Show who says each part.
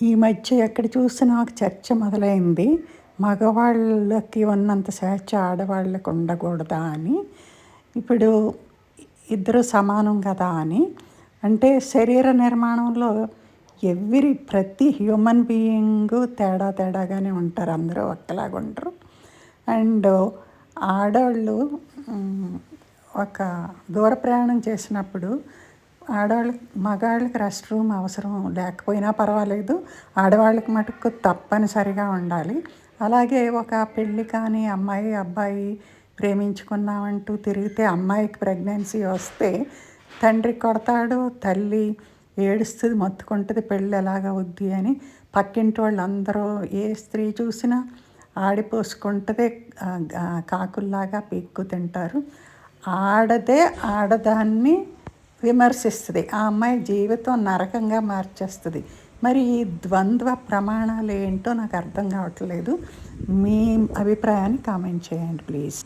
Speaker 1: ఈ మధ్య ఎక్కడ చూసినా ఒక చర్చ మొదలైంది. మగవాళ్ళకి ఉన్నంత స్వేచ్ఛ ఆడవాళ్ళకి ఉండకూడదా అని. ఇప్పుడు ఇద్దరు సమానం కదా అని. అంటే శరీర నిర్మాణంలో ప్రతి హ్యూమన్ బీయింగు తేడాగానే ఉంటారు. అందరూ ఒక్కలాగా ఉండరు. అండ్ ఆడవాళ్ళు ఒక దూర ప్రయాణం చేసినప్పుడు మగాళ్ళకి రెస్ట్ రూమ్ అవసరం లేకపోయినా పర్వాలేదు, ఆడవాళ్ళకి మటుకు తప్పనిసరిగా ఉండాలి. అలాగే ఒక పెళ్ళి కానీ అమ్మాయి అబ్బాయి ప్రేమించుకున్నామంటూ తిరిగితే అమ్మాయికి ప్రెగ్నెన్సీ వస్తే తండ్రి కొడతాడు, తల్లి ఏడుస్తుంది, మొత్తుకుంటుంది, పెళ్ళి ఎలాగవుద్ది అని. పక్కింటి వాళ్ళు అందరూ ఏ స్త్రీ చూసినా ఆడిపోసుకుంటుంది, కాకుల్లాగా పీక్కు తింటారు. ఆడదాన్ని విమర్శిస్తుంది, ఆ అమ్మాయి జీవితం నరకంగా మార్చేస్తుంది. మరి ఈ ద్వంద్వ ప్రమాణాలు ఏంటో నాకు అర్థం కావట్లేదు. మీ అభిప్రాయాన్ని కామెంట్ చేయండి ప్లీజ్.